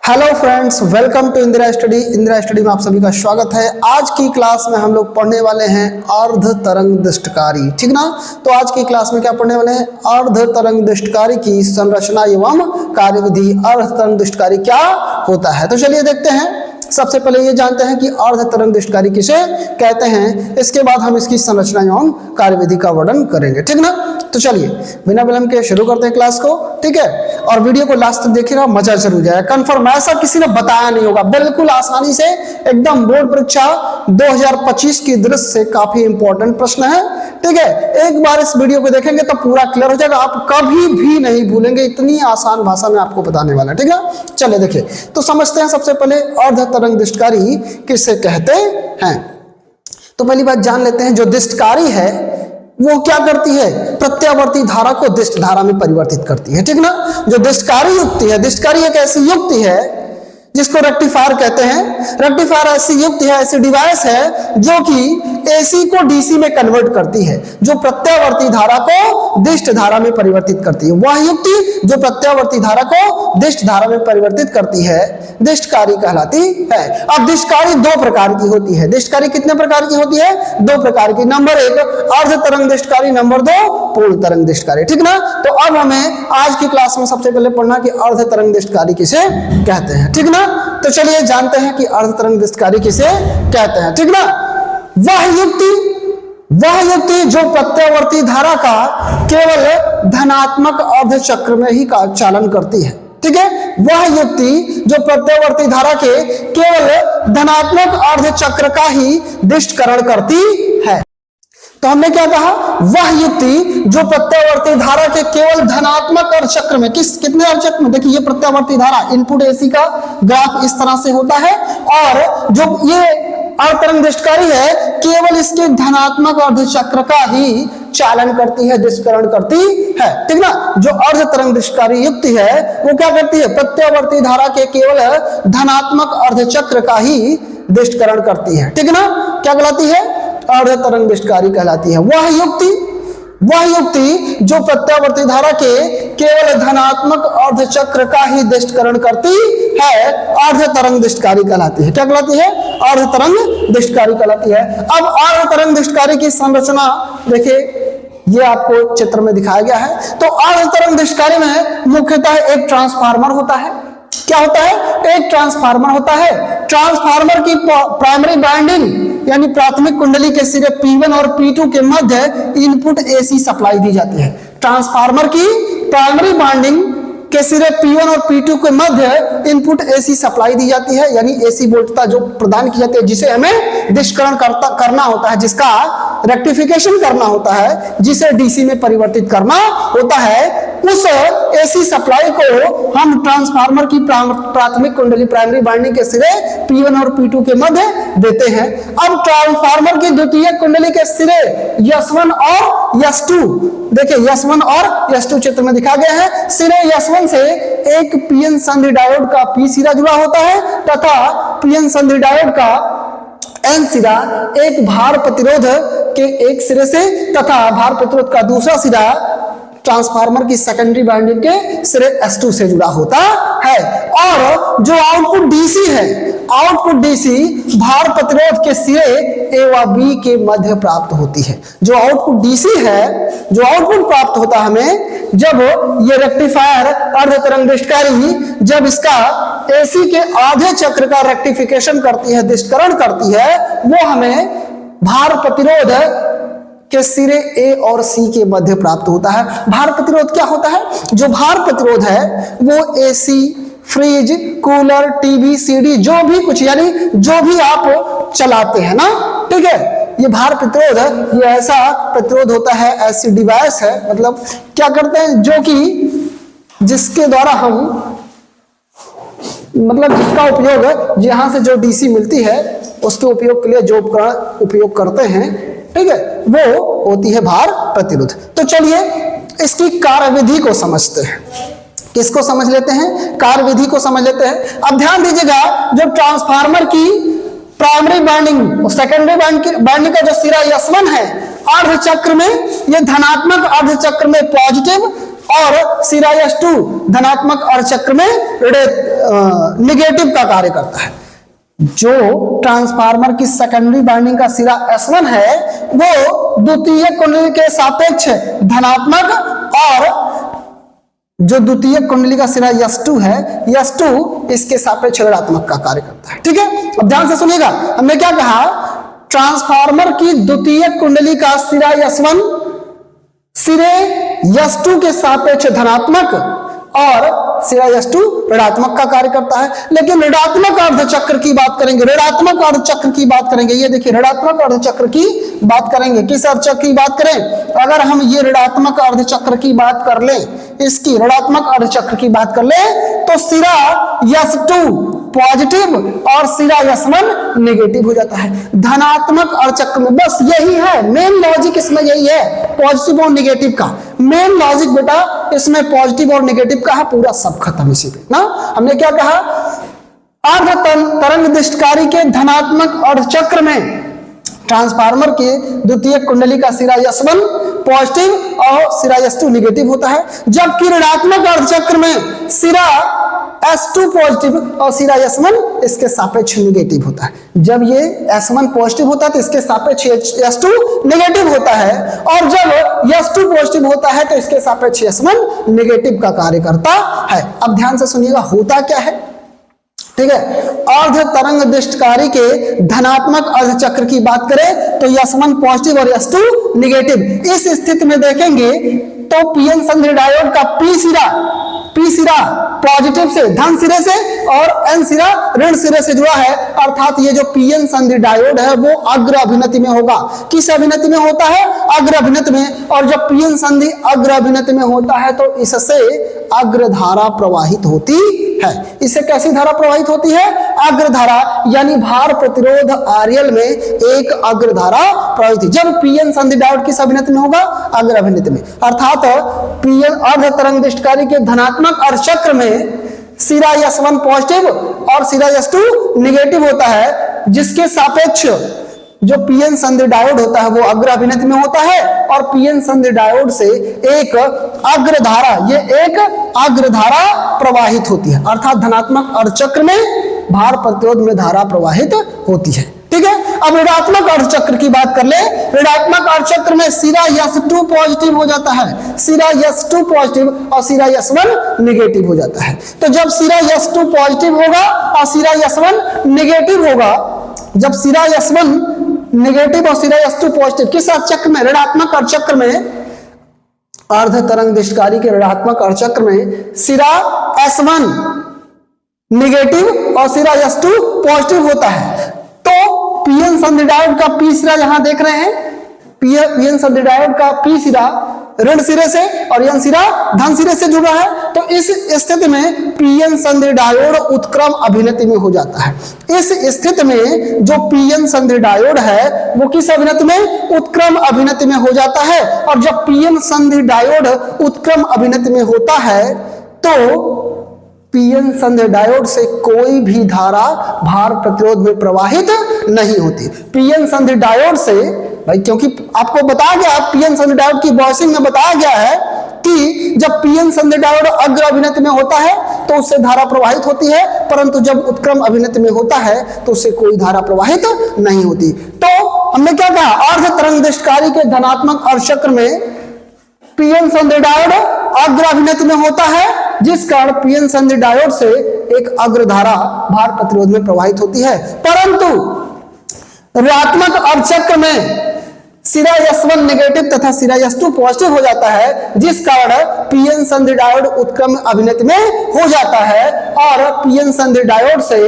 Hello friends, welcome to Indira study. Indira study में आप सभी का स्वागत है। आज की क्लास में हम लोग पढ़ने वाले हैं अर्ध तरंग दृष्टकारी, ठीक ना। तो आज की क्लास में क्या पढ़ने वाले हैं? अर्ध तरंग दृष्टकारी की संरचना एवं कार्यविधि। अर्ध तरंग दृष्टकारी क्या होता है, तो चलिए देखते हैं। सबसे पहले ये जानते हैं कि अर्ध तरंग दृष्टकारी किसे कहते हैं, इसके बाद हम इसकी संरचना एवं कार्यविधि का वर्णन करेंगे, ठीक ना। तो चलिए बिना विलंब के शुरू करते हैं क्लास को, ठीक है। और वीडियो को लास्ट तक देखिएगा, मजा जरूर जाएगा कंफर्म। ऐसा किसी ने बताया नहीं होगा, बिल्कुल आसानी से एकदम। बोर्ड परीक्षा 2025 की दृष्टि से काफी इंपॉर्टेंट प्रश्न है, ठीक है। एक बार इस वीडियो को देखेंगे तो पूरा क्लियर हो जाएगा, आप कभी भी नहीं भूलेंगे। इतनी आसान भाषा में आपको बताने वाला है, ठीक है। चलिए देखिए, तो समझते हैं सबसे पहले अर्ध तरंग दृष्टकारी किसे कहते हैं। तो पहली बात जान लेते हैं, जो दृष्टकारी है वो क्या करती है? प्रत्यावर्ती धारा को दृष्ट धारा में परिवर्तित करती है, ठीक ना। जो दृष्टकारी युक्ति है, दृष्टकारी एक ऐसी युक्ति है जिसको रेक्टिफायर कहते हैं। रेक्टिफायर ऐसी युक्ति है, ऐसी डिवाइस है जो कि एसी को डीसी में कन्वर्ट करती है, जो प्रत्यावर्ती धारा को दृष्ट धारा में परिवर्तित करती है। वह युक्ति जो प्रत्यावर्ती धारा को दृष्ट धारा में परिवर्तित करती है दृष्टकारी कहलाती है। अब दृष्टकारी दो प्रकार की होती है। दृष्टकारी कितने प्रकार की होती है? दो प्रकार की। नंबर एक अर्ध तरंग दृष्टकारी, नंबर दो पूर्ण तरंग दृष्टकारी, ठीक ना। तो अब हमें आज की क्लास में सबसे पहले पढ़ना कि अर्ध तरंग दृष्टकारी किसे कहते हैं, ठीक ना। तो चलिए जानते हैं कि अर्ध तरंग दृष्टकारी किसे कहते हैं, ठीक ना। वह युक्ति जो प्रत्यावर्ती धारा का केवल धनात्मक अर्ध चक्र में ही चालन करती है, ठीक है। वह युक्ति जो प्रत्यावर्ती धारा के केवल धनात्मक अर्ध चक्र का ही दृष्टकरण करती है। तो हमने क्या कहा? वह युक्ति जो प्रत्यावर्ती धारा के केवल धनात्मक अर्ध चक्र में, कितने अर्ध चक्र में? देखिए, ये प्रत्यावर्ती धारा इनपुट एसी का ग्राफ इस तरह से होता है, और जो ये अर्ध तरंग दृष्टकारी है केवल इसके धनात्मक अर्ध चक्र का ही चालन करती है, दृष्टिकरण करती है, ठीक ना। जो अर्ध तरंग दृष्टकारी युक्ति है वो क्या करती है? प्रत्यावर्ती धारा के केवल धनात्मक अर्ध चक्र का ही दृष्टिकरण करती है, ठीक ना। क्या कहलाती है? अर्ध तरंग दृष्टकारी कहलाती है। वह युक्ति जो प्रत्यावर्ती धारा के केवल धनात्मक अर्ध चक्र का ही दृष्टिकरण करती है अर्ध तरंग दृष्टकारी कहलाती है। क्या कहलाती है? अर्ध तरंग दृष्टकारी कहलाती है। अब अर्ध तरंग दृष्टकारी की संरचना देखिए, ये आपको चित्र में दिखाया गया है। तो अर्ध तरंग दृष्टकारी में मुख्यतः एक ट्रांसफार्मर होता है। क्या होता है? एक ट्रांसफार्मर होता है। ट्रांसफार्मर की प्राइमरी बाइंडिंग यानी प्राथमिक कुंडली के सिरे P1 और P2 के मध्य इनपुट एसी सप्लाई दी जाती है। ट्रांसफार्मर की प्राइमरी बाइंडिंग के सिरे P1 और P2 के मध्य इनपुट एसी सप्लाई दी जाती है, यानी एसी वोल्टता जो प्रदान की जाती है, जिसे हमें दृष्टिकरण करना होता है, जिसका रेक्टिफिकेशन करना होता है, जिसे डीसी में परिवर्तित करना होता है। उस एसी सप्लाई को हम ट्रांसफार्मर की प्राथमिक कुंडली प्राइमरी बाइंडिंग के सिरे P1 और P2 के मध्य देते हैं। अब ट्रांसफार्मर की द्वितीय कुंडली के सिरे S1 और S2, देखिए S1 और S2 चित्र में दिखा गया है। सिरे S1 से एक पीएन संधि डायोड का P सिरा जुड़ा होता है तथा पीएन संधि डायोड का N सिरा एक भार प्रतिरोध के एक सिरे से तथा भार प्रतिरोध का दूसरा सिरा ट्रांसफार्मर की सेकेंडरी बाइंडिंग के सिरे S2 से जुड़ा होता है। और जो आउटपुट डीसी है, आउटपुट डीसी भार प्रतिरोध के सिरे ए व बी के मध्य प्राप्त होती है। जो आउटपुट डीसी है, जो आउटपुट प्राप्त होता है हमें जब ये रेक्टिफायर अर्ध तरंग दृष्टकारी जब इसका एसी के आधे चक्र का रेक्टिफिकेशन करती है, दृष्टिकरण करती है, वो हमें भार प्रतिरोध के सिरे ए और सी के मध्य प्राप्त होता है। भार प्रतिरोध क्या होता है? जो भार प्रतिरोध है वो AC, fridge, cooler, TV, CD, जो भी कुछ, यानी जो भी आप चलाते हैं ना, ठीक है, ये भार प्रतिरोध है। ये ऐसा प्रतिरोध होता है, ऐसी डिवाइस है, मतलब क्या करते हैं, जो कि जिसके द्वारा हम, मतलब जिसका उपयोग यहां से जो डीसी मिलती है उसके उपयोग के लिए जो उपकरण उपयोग करते हैं, ठीक है, वो होती है भार प्रतिरोध। तो चलिए इसकी कार्यविधि को समझते हैं। किसको समझ लेते हैं? कार्यविधि को समझ लेते हैं। अब ध्यान दीजिएगा, जो ट्रांसफार्मर की प्राइमरी बाइंडिंग और सेकेंडरी बाइंडिंग का जो सिरा S1 है, अर्ध चक्र में ये धनात्मक अर्ध चक्र में पॉजिटिव और सिरा S2 धनात्मक अर्धचक्र में निगेटिव का कार्य करता है। जो ट्रांसफार्मर की सेकेंडरी वाइंडिंग का सिरा S1 है वो द्वितीयक कुंडली के सापेक्ष धनात्मक, और जो द्वितीयक कुंडली का सिरा S2 है, S2 इसके सापेक्ष ऋणात्मक का कार्य करता है। ठीक है, अब ध्यान से सुनिएगा, हमने क्या कहा, ट्रांसफार्मर की द्वितीयक कुंडली का सिरा S1 सिरे S2 के सापेक्ष धनात्मक और सिरा S2 ऋणात्मक का कार्य करता है। लेकिन ऋणात्मक अर्धचक्र की बात करेंगे, ऋणात्मक अर्धचक्र की बात करेंगे, ये देखिए ऋणात्मक अर्धचक्र की बात करेंगे। किस अर्धचक्र की बात करें, अगर हम ये ऋणात्मक अर्धचक्र की बात कर लें, इसकी ऋणात्मक अर्धचक्र की बात कर लें, तो सिरा S2 पॉजिटिव और सिरा S1 नेगेटिव हो जाता है। धनात्मक अर्धचक्र में बस यही है, मेन लॉजिक इसमें यही है, पॉजिटिव और नेगेटिव का मेन लॉजिक बेटा इसमें पॉजिटिव और नेगेटिव का है, पूरा सब खत्म इसी पे ना। हमने क्या कहा, अर्ध तरंग दिष्टकारी के धनात्मक अर्धचक्र में ट्रांसफार्मर के द्वितीय कुंडली का सिरा S1 पॉजिटिव और सिरा S2 नेगेटिव होता है, जबकि ऋणात्मक अर्धचक्र में सिरा S2 पॉजिटिव और सिरा S1 इसके सापेक्ष नेगेटिव होता है। जब ये S1 पॉजिटिव होता है तो इसके सापेक्ष S2 नेगेटिव होता है, और जब S2 पॉजिटिव होता है तो इसके सापेक्ष S1 नेगेटिव का कार्य करता है। अब ध्यान से सुनिएगा होता क्या है, ठीक है। अर्ध तरंग दिष्टकारी के धनात्मक अर्धचक्र की बात करें तो S1 पॉजिटिव और S2 नेगेटिव। इस स्थिति में देखेंगे तो पीएन संधि डायोड का पी सिरा पॉजिटिव से धन सिरे से और एन सिरा ऋण सिरे से जुड़ा है, अर्थात ये जो पीएन संधि डायोड है वो अग्र अभिनति में होगा। किस अभिनति में होता है, अग्र अभिनति में। और जब पीएन संधि अग्र अभिनति में होता है तो इससे अग्रधारा प्रवाहित होती है। इससे कैसी धारा प्रवाहित होती है, अग्रधारा, यानी भार प्रतिरोध आरएल में एक अग्रधारा प्रवाहित। जब पीएन संधि डायोड किस अभिनति में होगा, अग्र अभिनति में। अर्थात पीएन अर्ध तरंग दिष्टकारी के धनात्मक अर्धचक्र में सिरा S1 पॉजिटिव और सिरा S2 नेगेटिव होता है, जिसके सापेक्ष जो पीएन संधि डायोड होता है वो अग्र अभिनति में होता है, और पीएन संधि डायोड से एक अग्रधारा, ये एक अग्रधारा प्रवाहित होती है। अर्थात धनात्मक अर्धचक्र में भार प्रतिरोध में धारा प्रवाहित होती है। ठीक है, अब ऋणात्मक अर्धचक्र की बात कर ले। ऋणात्मक अर्धचक्र में सिरा S2 पॉजिटिव हो जाता है, सिरा S2 पॉजिटिव और सिरा S1 नेगेटिव हो जाता है। तो जब सिरा S2 पॉजिटिव होगा और सिरा S1 नेगेटिव होगा, जब सिरा S1 नेगेटिव और सिरा S2 पॉजिटिव, किस अर्धचक्र में, ऋणात्मक अर्धचक्र में, अर्ध तरंग दिष्टकारी के ऋणात्मक अर्धचक्र में सिरा S1 नेगेटिव और सिरा S2 पॉजिटिव होता है, तो पीएन संधि डायोड का पी सिरा यहां देख रहे हैं, पीएन संधि डायोड का पी सिरा ऋण सिरे से और एन सिरा धन सिरे से जुड़ा है। तो इस स्थिति में पीएन संधि डायोड उत्क्रम अभिनति में हो जाता है। इस स्थिति में जो पीएन संधि डायोड है वो किस अभिनति में, उत्क्रम अभिनति में हो जाता है। और जब पीएन संधि डायोड उत्क्रम अभिनति में होता है तो पीएन संधि डायोड से कोई भी धारा भार प्रतिरोध में प्रवाहित नहीं होती। पीएन संधि डायोड से भाई, क्योंकि आपको बताया गया पीएन संधि डायोड की वॉइसिंग में बताया गया है कि जब पीएन संधि डायोड अग्र अभिनति में होता है तो उससे धारा प्रवाहित होती है, परंतु जब उत्क्रम अभिनति में होता है तो उससे कोई धारा प्रवाहित नहीं होती। तो हमने क्या कहा, अर्ध तरंग दिष्टकारी के धनात्मक अर्धचक्र में पीएन संधि डायोड अग्र अभिनति में होता है, जिस कारण पीएन संधि डायोड से एक अग्रधारा भार प्रतिरोध में प्रवाहित होती है। परंतु ऋणात्मक अर्धचक्र में सिरा S1 नेगेटिव तथा सिरा S2 पॉजिटिव हो जाता है, जिस कारण पीएन संधि डायोड उत्क्रम अभिनति में हो जाता है और पीएन संधि डायोड से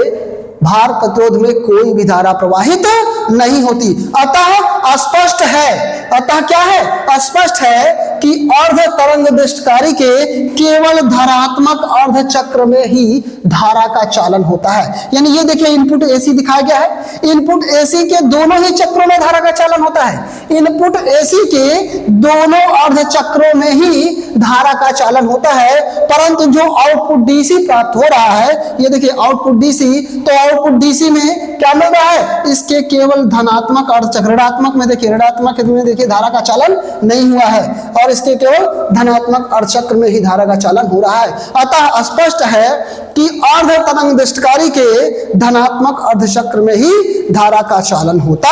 भार प्रतिरोध में कोई भी धारा प्रवाहित नहीं होती। अतः स्पष्ट है, अतः क्या है, स्पष्ट है कि अर्ध तरंग दिष्टकारी के केवल धनात्मक अर्धचक्र में ही धारा का चालन होता है। यानी ये देखिए इनपुट AC दिखाया गया है, इनपुट AC के दोनों ही चक्रों में धारा का चालन होता है। इनपुट AC के दोनों अर्धचक्रों में ही धारा का चालन होता है, परंतु जो आउटपुट DC प्राप्त हो रहा है, ये देखिए आउटपुट DC, तो आउटपुट डीसी में क्या मिल रहा है, इसके केवल धनात्मक अर्धचक्र, ऋणात्मक में देखिए, ऋणात्मक में देखिए धारा का चालन नहीं हुआ है और इसके केवल धनात्मक अर्धचक्र में ही धारा का चालन हो रहा है। अतः स्पष्ट है कि अर्ध तरंग दृष्टकारी के धनात्मक अर्धचक्र में ही धारा का चालन होता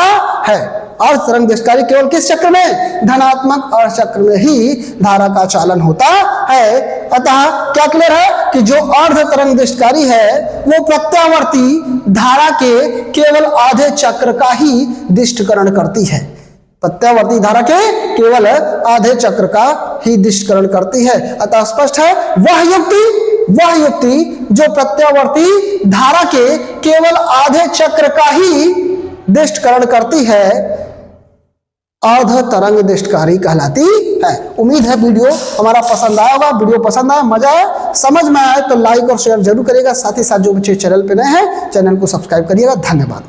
है। अर्ध तरंग दृष्टकारी केवल किस चक्र में, धनात्मक अर्धचक्र में ही धारा का चालन होता है। अतः क्या क्लियर है कि जो अर्ध तरंग दृष्टकारी है वो प्रत्यावर्ती धारा के केवल आधे चक्र का ही दिष्टकरण करती है। प्रत्यावर्ती धारा के केवल आधे चक्र का ही दिष्टकरण करती है। अतः स्पष्ट है वह युक्ति जो प्रत्यावर्ती धारा के केवल आधे चक्र का ही दिष्टकरण करती है अर्ध तरंग दृष्टकारी कहलाती है। उम्मीद है वीडियो हमारा पसंद आया होगा। वीडियो पसंद आया, मजा आया, समझ में आए तो लाइक और शेयर जरूर करिएगा। साथ ही साथ जो बच्चे चैनल पे नए हैं चैनल को सब्सक्राइब करिएगा। धन्यवाद।